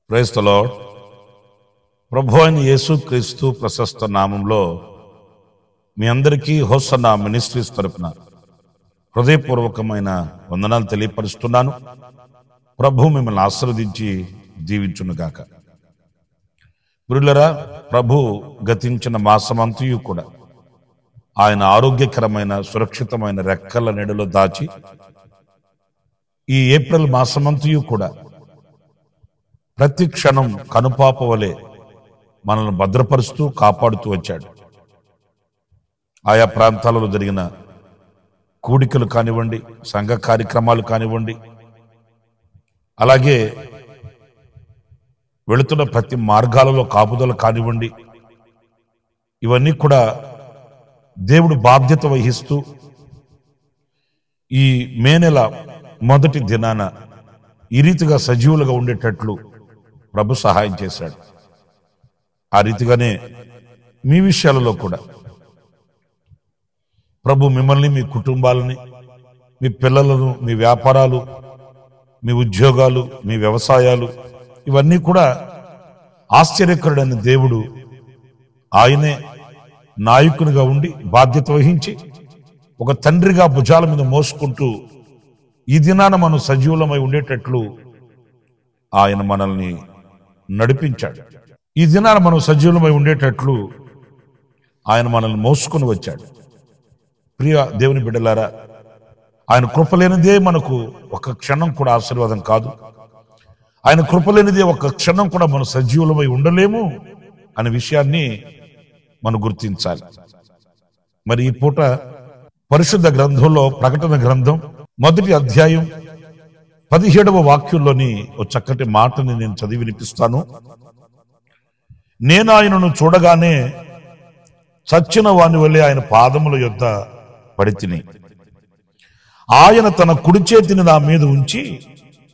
Praise the lord. ప్రభు అయిన యేసుక్రీస్తు ప్రశస్త నామంలో మీ అందరికీ హోసన్నా మినిస్ట్రీస్ తరపున హృదయపూర్వకమైన వందనాలు తెలియపరుస్తున్నాను. ప్రభు మిమ్మల్ని ఆశీర్వదించి దీవించునుగాక. ప్రియులారా, ప్రభు గతించిన మాసమంతయు కూడా ఆయన ఆరోగ్యకరమైన సురక్షితమైన రెక్కల నీడలో దాచి ఈ ఏప్రిల్ మాసమంతయు కూడా ప్రతి క్షణం కనుపాప వలె మనల్ని భద్రపరుస్తూ కాపాడుతూ వచ్చాడు. ఆయా ప్రాంతాలలో జరిగిన కూడికలు కానివ్వండి, సంఘ కార్యక్రమాలు కానివ్వండి, అలాగే వెళుతున్న ప్రతి మార్గాలలో కాపుదల కానివ్వండి, ఇవన్నీ కూడా దేవుడు బాధ్యత వహిస్తూ ఈ మే నెల మొదటి దినాన ఈ రీతిగా సజీవులుగా ఉండేటట్లు ప్రభు సహాయం చేశాడు. ఆ రీతిగానే మీ విషయాలలో కూడా ప్రభు మిమ్మల్ని, మీ కుటుంబాలని, మీ పిల్లలను, మీ వ్యాపారాలు, మీ ఉద్యోగాలు, మీ వ్యవసాయాలు, ఇవన్నీ కూడా ఆశ్చర్యకరుడైన దేవుడు ఆయనే నాయకునిగా ఉండి బాధ్యత వహించి ఒక తండ్రిగా భుజాల మీద మోసుకుంటూ ఈ దినాన మనం సజీవులమై ఉండేటట్లు ఆయన మనల్ని నడిపించాడు. ఈ దినాన మనం సజీవులమై ఉండేటట్లు ఆయన మనల్ని మోసుకొని వచ్చాడు. ప్రియ దేవుని బిడ్డలారా, ఆయన కృపలేనిదే మనకు ఒక క్షణం కూడా ఆశీర్వాదం కాదు. ఆయన కృపలేనిదే ఒక క్షణం కూడా మనం సజీవులమై ఉండలేము అనే విషయాన్ని మనం గుర్తించాలి. మరి ఈ పూట పరిశుద్ధ గ్రంథంలో ప్రకటన గ్రంథం 1వ అధ్యాయం 17వ వాక్యంలోని ఒక చక్కటి మాటని నేను చదివి వినిపిస్తాను. నేను ఆయనను చూడగానే చచ్చిన వాని వల్లే ఆయన పాదముల యొద్ద పడితిని. ఆయన తన కుడి చేతిని నా మీద ఉంచి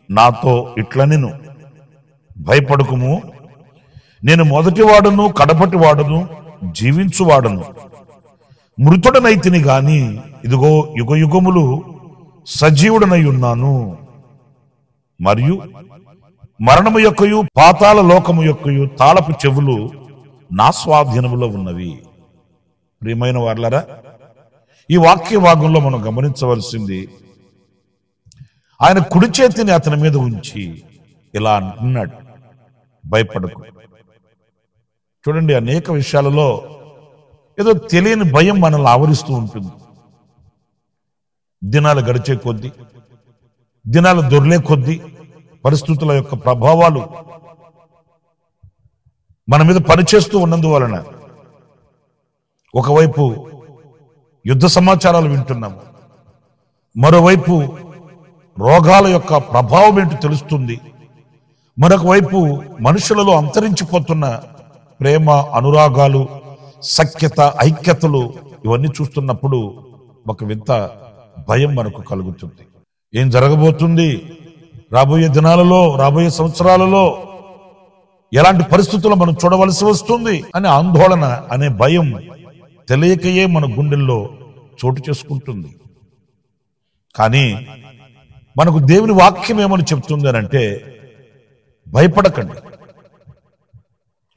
నాతో ఇట్లనెను, భయపడకుము, నేను మొదటివాడును కడపటివాడును జీవించువాడును, మృతుడనైతిని గాని ఇదిగో యుగ యుగములు సజీవుడనై ఉన్నాను, మరియు మరణము యొక్కయు పాతాళ లోకము యొక్కయు తాళపు చెవులు నా స్వాధీనములో ఉన్నవి. ప్రియమైన వారలారా, ఈ వాక్య భాగంలో మనం గమనించవలసింది, ఆయన కుడి చేతిని అతని మీద ఉంచి ఇలా అన్నాడు, భయపడకు. చూడండి, అనేక విషయాలలో ఏదో తెలియని భయం మనల్ని ఆవరిస్తూ ఉంటుంది. దినాలు గడిచే కొద్దీ, దినాలు దొర్లే కొద్దీ పరిస్థితుల యొక్క ప్రభావాలు మన మీద పనిచేస్తూ ఉన్నందువలన ఒకవైపు యుద్ధ సమాచారాలు వింటున్నాము, మరోవైపు రోగాల యొక్క ప్రభావం ఏంటో తెలుస్తుంది, మరొక వైపు మనుషులలో అంతరించిపోతున్న ప్రేమ, అనురాగాలు, సఖ్యత, ఐక్యతలు ఇవన్నీ చూస్తున్నప్పుడు ఒక వింత భయం మనకు కలుగుతుంది. ఏం జరగబోతుంది, రాబోయే దినాలలో, రాబోయే సంవత్సరాలలో ఎలాంటి పరిస్థితులు మనం చూడవలసి వస్తుంది అనే ఆందోళన, అనే భయం తెలియకయే మన గుండెల్లో చోటు చేసుకుంటుంది. కానీ మనకు దేవుని వాక్యం ఏమని చెప్తుంది అని అంటే, భయపడకండి.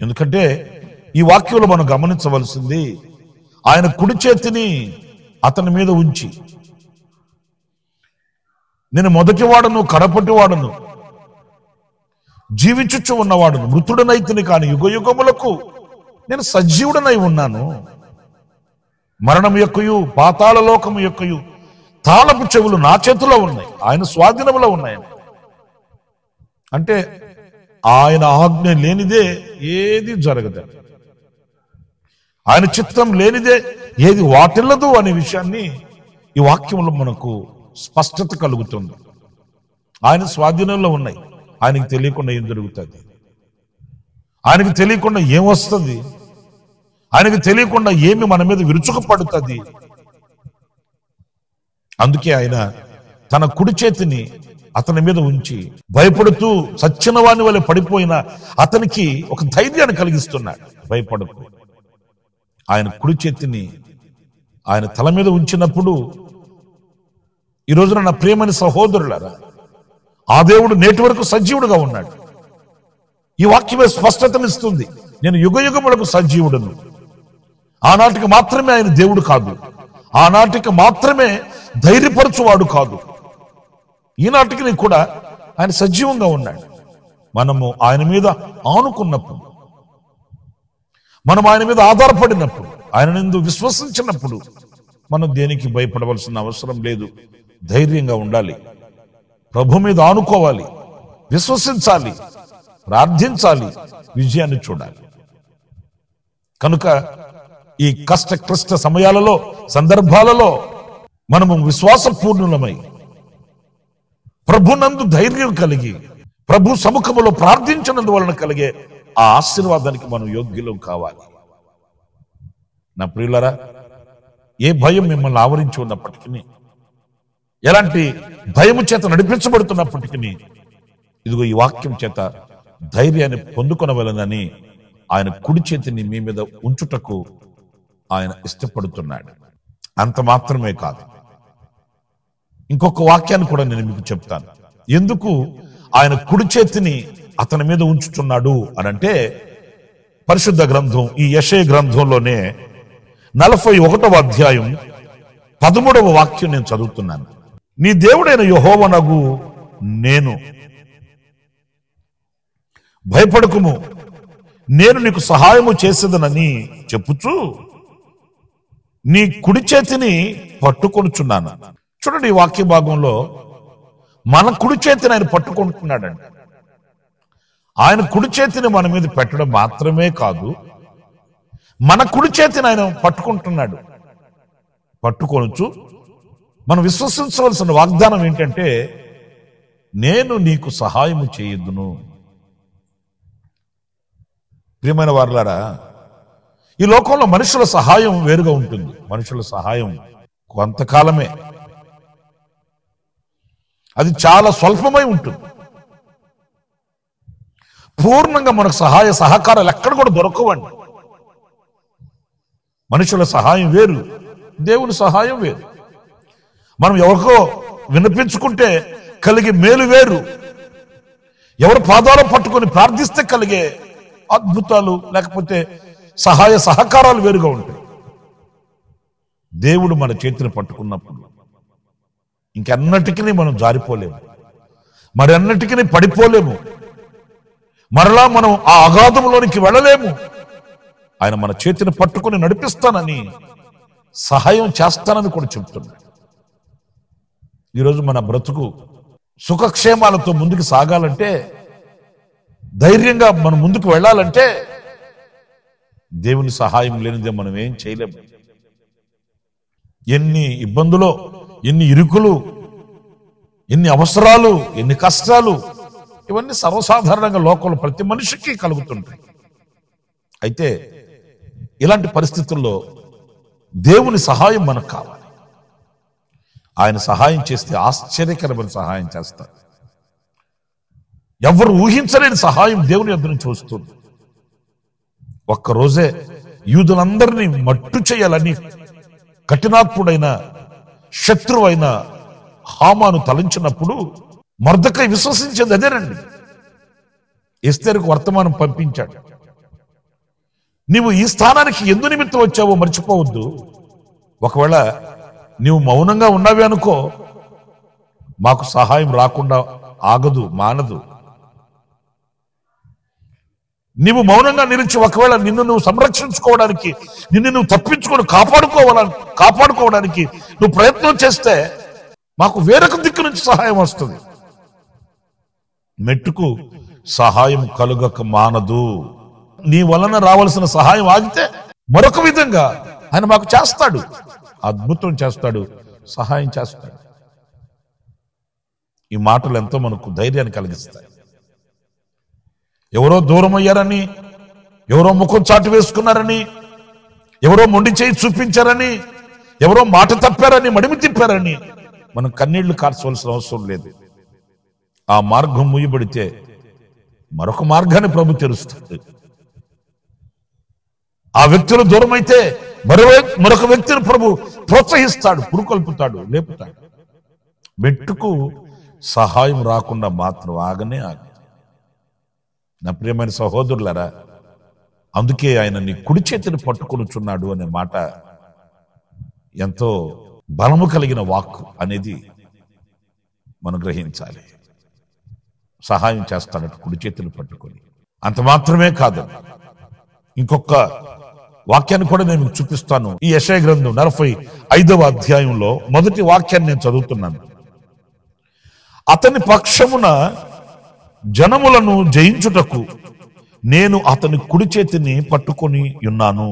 ఎందుకంటే ఈ వాక్యంలో మనం గమనించవలసింది, ఆయన కుడి చేతిని అతని మీద ఉంచి, నేను మొదటివాడును కడపటివాడును జీవించుచు ఉన్నవాడును, మృతుడనైతిని కాని యుగ యుగములకు నేను సజీవుడనై ఉన్నాను, మరణం యొక్కయు పాతాళ లోకము యొక్కయు తాళపు చెవులు నా చేతిలో ఉన్నాయి, ఆయన స్వాధీనంలో ఉన్నాయని. అంటే ఆయన ఆజ్ఞ లేనిదే ఏది జరగదు, ఆయన చిత్తం లేనిదే ఏది వాటిల్లదు అనే విషయాన్ని ఈ వాక్యంలో మనకు స్పష్టత కలుగుతుంది. ఆయన స్వాధీనంలో ఉన్నాయి. ఆయనకి తెలియకుండా ఏం జరుగుతుంది, ఆయనకి తెలియకుండా ఏం వస్తుంది, ఆయనకి తెలియకుండా ఏమి మన మీద విరుచుకుపడుతుంది. అందుకే ఆయన తన కుడి చేతిని అతని మీద ఉంచి భయపడుతూ చచ్చిన వాని వల్ల పడిపోయిన అతనికి ఒక ధైర్యాన్ని కలిగిస్తున్నాడు. భయపడకు. ఆయన కుడి చేతిని ఆయన తల మీద ఉంచినప్పుడు, ఈ రోజున నా ప్రియమైన సహోదరులారా, ఆ దేవుడు నేటి వరకు సజీవుడుగా ఉన్నాడు. ఈ వాక్యమే స్పష్టతనిస్తుంది. నేను యుగయుగములకు సజీవుడును. ఆనాటికి మాత్రమే ఆయన దేవుడు కాదు, ఆనాటికి మాత్రమే ధైర్యపరచువాడు కాదు, ఈనాటికి కూడా ఆయన సజీవంగా ఉన్నాడు. మనము ఆయన మీద ఆనుకున్నప్పుడు, మనం ఆయన మీద ఆధారపడినప్పుడు, ఆయన నందు విశ్వసించినప్పుడు మనం దేనికి భయపడవలసిన అవసరం లేదు. ధైర్యంగా ఉండాలి, ప్రభు మీద ఆనుకోవాలి, విశ్వసించాలి, ప్రార్థించాలి, విజయాన్ని చూడాలి. కనుక ఈ కష్ట క్లిష్ట సమయాలలో, సందర్భాలలో మనము విశ్వాసపూర్ణులమై ప్రభునందు ధైర్యం కలిగి ప్రభు సముఖములో ప్రార్థించినందువలన కలిగే ఆ ఆశీర్వాదానికి మనం యోగ్యులం కావాలి. నా ప్రియులారా, ఏ భయం మిమ్మల్ని ఆవరించి ఉన్నప్పటికీ, ఎలాంటి భయము చేత నడిపించబడుతున్నప్పటికీ, ఇదిగో ఈ వాక్యం చేత ధైర్యాన్ని పొందుకొనవలనని ఆయన కుడి చేతిని మీ మీద ఉంచుటకు ఆయన ఇష్టపడుతున్నాడు. అంత మాత్రమే కాదు, ఇంకొక వాక్యాన్ని కూడా నేను మీకు చెప్తాను. ఎందుకు ఆయన కుడి చేతిని అతని మీద ఉంచుతున్నాడు అనంటే, పరిశుద్ధ గ్రంథం ఈ యెషయా గ్రంథంలోనే 41వ అధ్యాయం 13వ వాక్యం నేను చదువుతున్నాను. నీ దేవుడైన యెహోవానగు నేను, భయపడకుము, నేను నీకు సహాయము చేసేదనని చెప్పుచు నీ కుడి చేతిని పట్టుకొనుచున్నాను. చూడండి, ఈ వాక్య భాగంలో మన కుడి చేతిని ఆయన పట్టుకుంటున్నాడండి. ఆయన కుడి చేతిని మన మీద పెట్టడం మాత్రమే కాదు, మన కుడి చేతిని ఆయన పట్టుకుంటున్నాడు. పట్టుకొనుచు మనం విశ్వసించవలసిన వాగ్దానం ఏంటంటే, నేను నీకు సహాయము చేయదును. ప్రియమైన వారులారా, ఈ లోకంలో మనుషుల సహాయం వేరుగా ఉంటుంది. మనుషుల సహాయం కొంతకాలమే, అది చాలా స్వల్పమై ఉంటుంది. పూర్ణంగా మనకు సహాయ సహకారాలు ఎక్కడ కూడా దొరకవండి. మనుషుల సహాయం వేరు, దేవుని సహాయం వేరు. మనం ఎవరికో వినిపించుకుంటే కలిగే మేలు వేరు, ఎవరు పాదాలు పట్టుకొని ప్రార్థిస్తే కలిగే అద్భుతాలు లేకపోతే సహాయ సహకారాలు వేరుగా ఉంటాయి. దేవుడు మన చేతిని పట్టుకున్నప్పుడు ఇంకెన్నటికీ మనం జారిపోలేము, మరన్నటికీ పడిపోలేము, మరలా మనం ఆ అగాధంలోనికి వెళ్ళలేము. ఆయన మన చేతిని పట్టుకుని నడిపిస్తానని, సహాయం చేస్తానని కూడా చెప్తున్నాడు. ఈరోజు మన బ్రతుకు సుఖక్షేమాలతో ముందుకు సాగాలంటే, ధైర్యంగా మనం ముందుకు వెళ్ళాలంటే, దేవుని సహాయం లేనిదే మనం ఏం చేయలేము. ఎన్ని ఇబ్బందులో, ఎన్ని ఇరుకులు, ఎన్ని అవసరాలు, ఎన్ని కష్టాలు, ఇవన్నీ సర్వసాధారణంగా లోకంలో ప్రతి మనిషికి కలుగుతుంటాయి. అయితే ఇలాంటి పరిస్థితుల్లో దేవుని సహాయం మనకు కావాలి. ఆయన సహాయం చేస్తే ఆశ్చర్యకరమైన సహాయం చేస్తారు. ఎవరు ఊహించలేని సహాయం దేవుని యొద్ద నుంచి వస్తుంది. ఒక్కరోజే యూదులందరినీ మట్టు చేయాలని కఠినాత్ముడైన శత్రువైన హామాను తలంచినప్పుడు మొర్దెకై విశ్వసించేది అదేనండి. ఎస్తేరుకు వర్తమానం పంపించాడు. నీవు ఈ స్థానానికి ఎందు నిమిత్తం వచ్చావో మర్చిపోవద్దు. ఒకవేళ నీవు మౌనంగా ఉన్నావే అనుకో, మాకు సహాయం రాకుండా ఆగదు, మానదు. నీవు మౌనంగా నిలిచి ఒకవేళ నిన్ను నువ్వు సంరక్షించుకోవడానికి, నిన్ను నువ్వు తప్పించుకొని కాపాడుకోవడానికి నువ్వు ప్రయత్నం చేస్తే మాకు వేరొక దిక్కు నుంచి సహాయం వస్తుంది. మెట్టుకు సహాయం కలుగక మానదు. నీ వలన రావాల్సిన సహాయం ఆగితే మరొక విధంగా ఆయన మాకు చేస్తాడు, అద్భుతం చేస్తాడు, సహాయం చేస్తాడు. ఈ మాటలు ఎంతో మనకు ధైర్యాన్ని కలిగిస్తాయి. ఎవరో దూరం అయ్యారని, ఎవరో ముఖం చాటు వేసుకున్నారని, ఎవరో మొండి చేయి చూపించారని, ఎవరో మాట తప్పారని, మడిమి తిప్పారని మనం కన్నీళ్లు కార్చవలసిన అవసరం లేదు. ఆ మార్గం మూయబడితే మరొక మార్గాన్ని ప్రభు తెరుస్తుంది. ఆ వ్యక్తులు దూరం అయితే మరొక వ్యక్తిని ప్రభు ప్రోత్సహిస్తాడు, పురుకొల్పుతాడు, లేపుతాడు. మెట్టుకు సహాయం రాకుండా మాత్రం ఆగనే ఆగదు. నా ప్రియమైన సహోదరులారా, అందుకే ఆయన నీ కుడి చేతిని పట్టుకొనుచున్నాడు అనే మాట ఎంతో బలము కలిగిన వాక్కు అనేది మనం గ్రహించాలి. సహాయం చేస్తాడట కుడి చేతిని పట్టుకొని. అంత మాత్రమే కాదు, ఇంకొక వాక్యాన్ని కూడా నేను మీకు చూపిస్తాను. ఈ యెషయా గ్రంథం 45వ అధ్యాయంలో మొదటి వాక్యాన్ని నేను చదువుతున్నాను. అతని పక్షమున జనములను జయించుటకు నేను అతని కుడి చేతిని పట్టుకొని ఉన్నాను.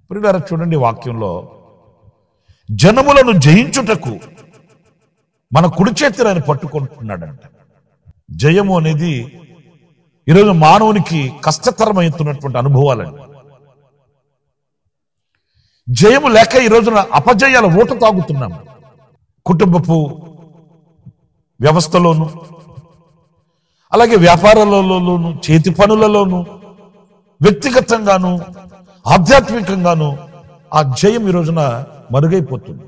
ప్రియులారా, చూడండి వాక్యంలో జనములను జయించుటకు మన కుడి చేతిని ఆయన పట్టుకుంటున్నాడంట. జయము అనేది ఈరోజు మానవునికి కష్టతరమవుతున్నటువంటి అనుభవాలండి. జయము లేక ఈ రోజున అపజయాల ఊట తాగుతున్నాము. కుటుంబపు వ్యవస్థలోను, అలాగే వ్యాపారాలలోను, చేతి పనులలోను, వ్యక్తిగతంగాను, ఆధ్యాత్మికంగాను ఆ జయం ఈ రోజున మరుగైపోతుంది.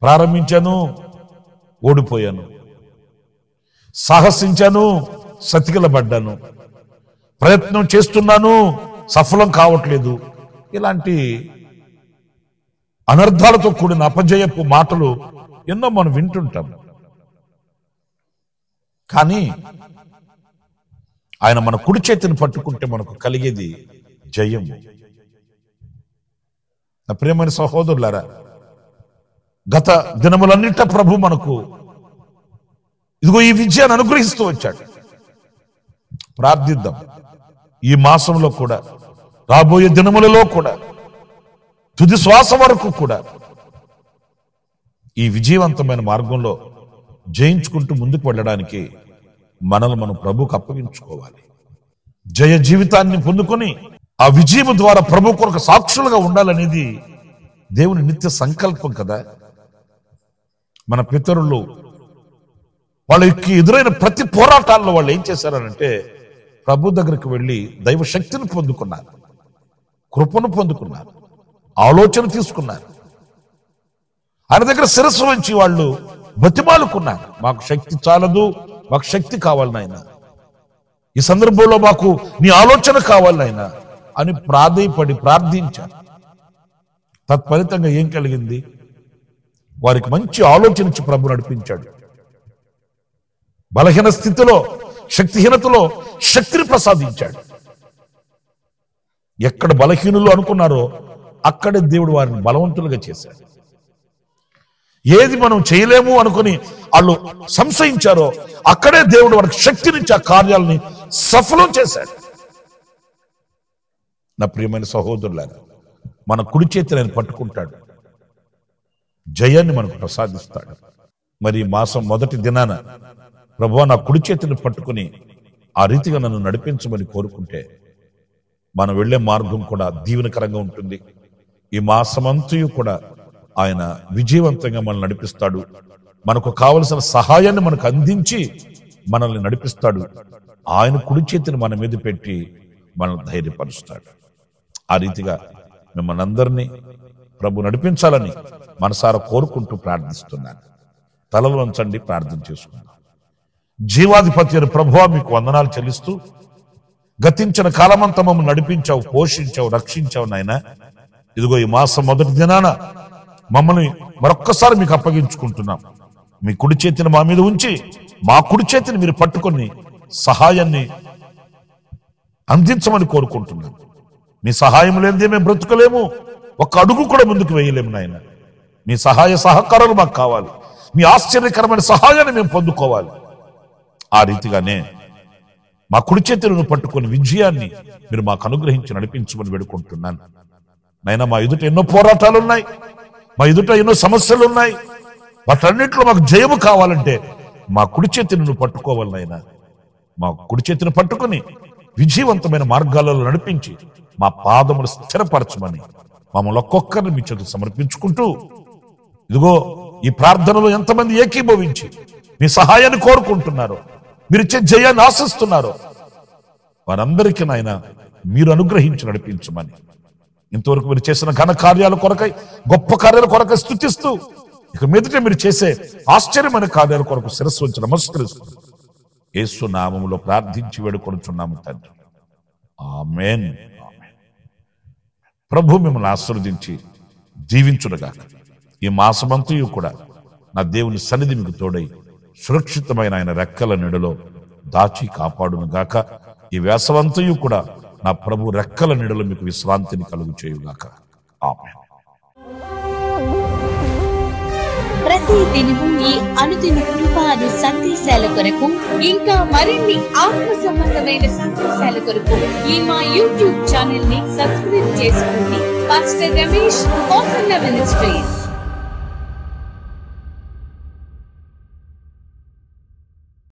ప్రారంభించాను, ఓడిపోయాను. సాహసించాను, సతికిలబడ్డాను. ప్రయత్నం చేస్తున్నాను, సఫలం కావట్లేదు. ఇలాంటి అనర్థాలతో కూడిన అపజయపు మాటలు ఎన్నో మనం వింటుంటాం. కానీ ఆయన మన కుడి చేతిని పట్టుకుంటే మనకు కలిగేది జయము. నా ప్రియమైన సహోదరులారా, గత దినములన్నిట ప్రభు మనకు ఇదిగో ఈ విజయాన్ని అనుగ్రహిస్తూ వచ్చాడు. ప్రార్థిద్దాం. ఈ మాసంలో కూడా, రాబోయే దినములలో కూడా, తుది శ్వాస వరకు కూడా ఈ విజయవంతమైన మార్గంలో జయించుకుంటూ ముందుకు వెళ్ళడానికి మనల్ని మనం ప్రభువుకు అప్పగించుకోవాలి. జయ జీవితాన్ని పొందుకొని ఆ విజయం ద్వారా ప్రభు కొరకు సాక్షులుగా ఉండాలనేది దేవుని నిత్య సంకల్పం కదా. మన పితరులు వాళ్ళకి ఎదురైన ప్రతి పోరాటాల్లో వాళ్ళు ఏం చేశారనంటే ప్రభు దగ్గరికి వెళ్ళి దైవ శక్తిని పొందుకున్నారు, కృపను పొందుకున్నారు, ఆలోచన తీసుకున్నారు. ఆయన దగ్గర శిరస్సు వంచి వాళ్ళు బతిమాలుకున్నారు. మాకు శక్తి చాలదు, మాకు శక్తి కావాలి నాయన, ఈ సందర్భంలో మాకు నీ ఆలోచన కావాలి నాయన అని ప్రాధేయపడి ప్రార్థించారు. తత్ఫలితంగా ఏం కలిగింది? వారికి మంచి ఆలోచన ఇచ్చి ప్రభు నడిపించాడు. బలహీన స్థితిలో, శక్తిహీనతలో శక్తిని ప్రసాదించాడు. ఎక్కడ బలహీనులు అనుకున్నారో అక్కడే దేవుడు వారిని బలవంతులుగా చేశాడు. ఏది మనం చేయలేము అనుకుని వాళ్ళు సంశయించారో అక్కడే దేవుడు వారికి శక్తినిచ్చి ఆ కార్యాలని సఫలం చేశాడు. నా ప్రియమైన సహోదరులారా, మన కుడి చేతిని ఆయన పట్టుకుంటాడు, జయాన్ని మనకు ప్రసాదిస్తాడు. మరి ఈ మాసం మొదటి దినాన ప్రభువా నా కుడి చేతిని పట్టుకుని ఆ రీతిగా నన్ను నడిపించమని కోరుకుంటే మనం వెళ్లే మార్గం కూడా దీవెనకరంగా ఉంటుంది. ఈ మాసమంతయు కూడా ఆయన విజయవంతంగా మనల్ని నడిపిస్తాడు. మనకు కావలసిన సహాయాన్ని మనకు అందించి మనల్ని నడిపిస్తాడు. ఆయన కుడి చేతిని మన మీద పెట్టి మనల్ని ధైర్యపరుస్తాడు. ఆ రీతిగా మిమ్మల్ని అందరినీ ప్రభు నడిపించాలని మనసారా కోరుకుంటూ ప్రార్థిస్తున్నాను. తలలు వంచండి, ప్రార్థన చేసుకుందాం. జీవాధిపతి అయిన ప్రభువా మీకు వందనాలు చెల్లిస్తూ, గతించిన కాలమంతా మమ్మల్ని నడిపించావు, పోషించావు, రక్షించావు నాయన. ఇదిగో ఈ మాసం మొదటి దినాన మమ్మల్ని మరొక్కసారి మీకు అప్పగించుకుంటున్నాం. మీ కుడి చేతిని మా మీద ఉంచి మా కుడి చేతిని మీరు పట్టుకొని సహాయాన్ని అందించమని కోరుకుంటున్నాం. మీ సహాయం లేనిదే మేము బ్రతుకలేము, ఒక్క అడుగు కూడా ముందుకు వేయలేము నాయన. మీ సహాయ సహకారాలు మాకు కావాలి. మీ ఆశ్చర్యకరమైన సహాయాన్ని మేము పొందుకోవాలి. ఆ రీతిగానే మా కుడి చేతులను పట్టుకొని విజయాన్ని మీరు మాకు అనుగ్రహించి నడిపించమని వేడుకుంటున్నాను. నైనా మా ఎదుట ఎన్నో పోరాటాలు ఉన్నాయి, మా ఎదుట ఎన్నో సమస్యలు ఉన్నాయి. వాటన్నిటిలో మాకు జయము కావాలంటే మా కుడి చేతిని నువ్వు పట్టుకోవాలి నాయనా. మా కుడి చేతిని పట్టుకొని విజయవంతమైన మార్గాలలో నడిపించి మా పాదములు స్థిరపరచమని మమ్మల్ని ఒక్కొక్కరిని మీ చేతులు సమర్పించుకుంటూ, ఇదిగో ఈ ప్రార్థనలో ఎంతమంది ఏకీభవించి మీ సహాయాన్ని కోరుకుంటున్నారో, మీరిచ్చే జయాన్ని ఆశిస్తున్నారో, వారందరికీ నాయన మీరు అనుగ్రహించి నడిపించమని, ఇంతవరకు మీరు చేసిన ఘన కార్యాల కొరకై, గొప్ప కార్యాల కొరకై స్తుతిస్తూ, ఇక మీదట మీరు చేసే ఆశ్చర్యమైన కార్యాల కొరకు శిరస్సు వంచి నమస్కరిస్తూ యేసు నామములో ప్రార్థించి వేడుకొనుచున్నాము తండ్రి. ఆమేన్. ప్రభు మిమ్మల్ని ఆశీర్వదించి దీవించునుగాక. ఈ మాసమంతయు కూడా నా దేవుని సన్నిధి మీకు తోడై సురక్షితమైన ఆయన రెక్కల నీడలో దాచి కాపాడును గాక. ఈ వేసవంతయు కూడా నా ప్రభు రెక్కల నీడలో మీకు విశ్రాంతిని కలుగు చేయుగాక. ఆమేన్. ప్రతి దినము ఈ అనుదిన కృపాను సందేశాల కొరకు, ఇంకా మరిన్ని ఆత్మ సంబంధమైన సందేశాల కొరకు ఈ మా యూట్యూబ్ ఛానల్ ని సబ్స్క్రైబ్ చేసుకోండి. Pastor Ramesh ministries.